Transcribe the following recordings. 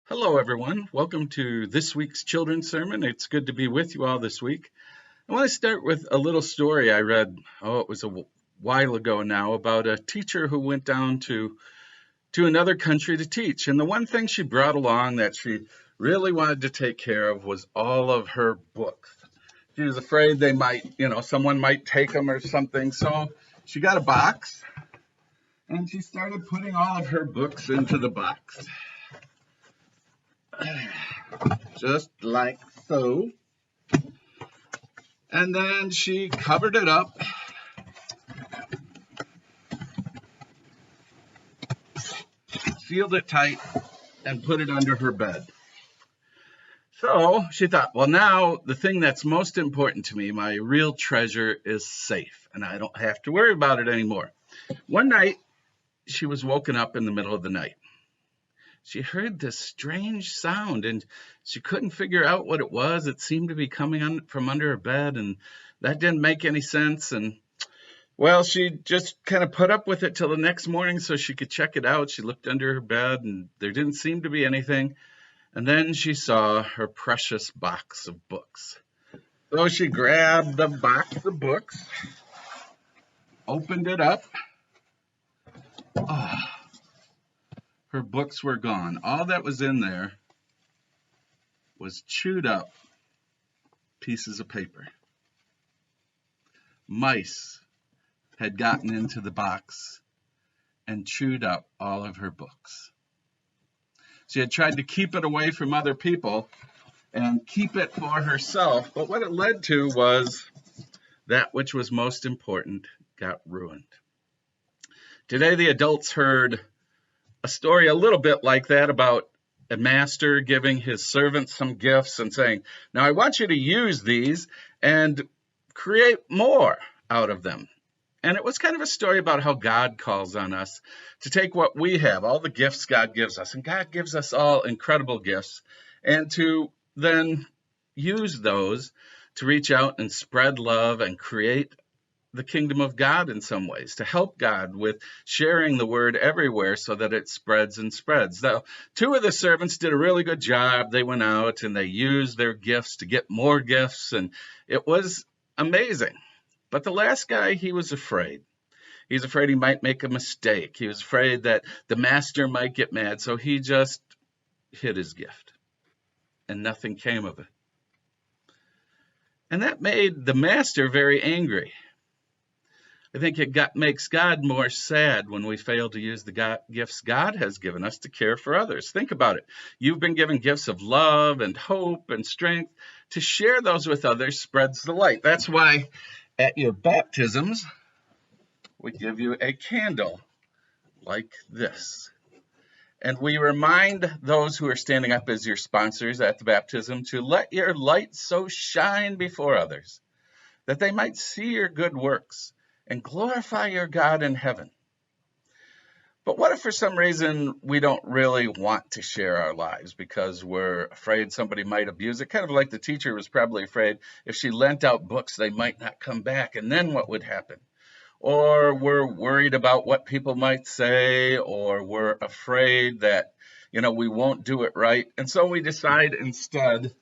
Hello, everyone. Welcome to this week's children's sermon. It's good to be with you all this week. I want to start with a little story I read, it was a while ago now, about a teacher who went down to another country to teach. And the one thing she brought along that she really wanted to take care of was all of her books. She was afraid they might, someone might take them or something. So she got a box and she started putting all of her books into the box. Just like so. And then she covered it up. Sealed it tight and put it under her bed. So she thought, well, now the thing that's most important to me, my real treasure, is safe, and I don't have to worry about it anymore. One night, she was woken up in the middle of the night. She heard this strange sound, and she couldn't figure out what it was. It seemed to be coming from under her bed, and that didn't make any sense. And, well, she just kind of put up with it till the next morning so she could check it out. She looked under her bed, and there didn't seem to be anything. And then she saw her precious box of books. So she grabbed the box of books, opened it up. Her books were gone. All that was in there was chewed up pieces of paper. Mice had gotten into the box and chewed up all of her books. She had tried to keep it away from other people and keep it for herself, but what it led to was that which was most important got ruined. Today, the adults heard a story a little bit like that about a master giving his servants some gifts and saying, now I want you to use these and create more out of them. And it was kind of a story about how God calls on us to take what we have, all the gifts God gives us, and God gives us all incredible gifts, and to then use those to reach out and spread love and create the kingdom of God in some ways, to help God with sharing the word everywhere so that it spreads and spreads. Now, two of the servants did a really good job. They went out and they used their gifts to get more gifts, and it was amazing. But the last guy, he was afraid. He was afraid he might make a mistake. He was afraid that the master might get mad, so he just hid his gift, and nothing came of it. And that made the master very angry. I think it makes God more sad when we fail to use the gifts God has given us to care for others. Think about it. You've been given gifts of love and hope and strength. To share those with others spreads the light. That's why at your baptisms, we give you a candle like this. And we remind those who are standing up as your sponsors at the baptism to let your light so shine before others that they might see your good works and glorify your God in heaven. But what if for some reason we don't really want to share our lives because we're afraid somebody might abuse it? Kind of like the teacher was probably afraid if she lent out books, they might not come back, and then what would happen? Or we're worried about what people might say, or we're afraid that, we won't do it right. And so we decide instead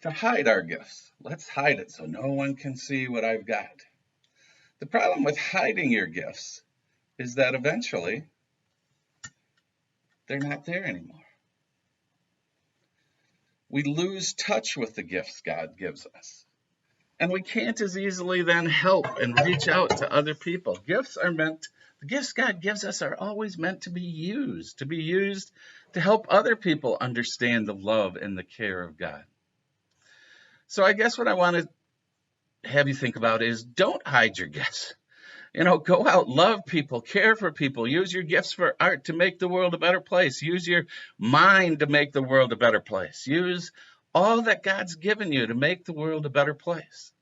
to hide our gifts. Let's hide it so no one can see what I've got. The problem with hiding your gifts is that eventually they're not there anymore. We lose touch with the gifts God gives us. And we can't as easily then help and reach out to other people. The gifts God gives us are always meant to be used to help other people understand the love and the care of God. So I guess what I want to have you think about is don't hide your gifts. Go out, love people, care for people, use your gifts for art to make the world a better place. Use your mind to make the world a better place. Use all that God's given you to make the world a better place.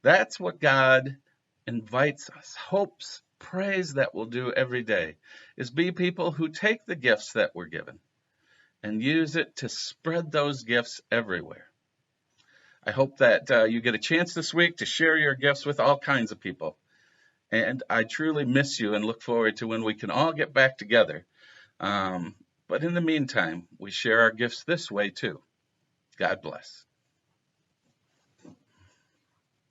That's what God invites us, hopes, prays that we'll do every day, is be people who take the gifts that we're given and use it to spread those gifts everywhere. I hope that you get a chance this week to share your gifts with all kinds of people. And I truly miss you and look forward to when we can all get back together But in the meantime, we share our gifts this way too. God bless.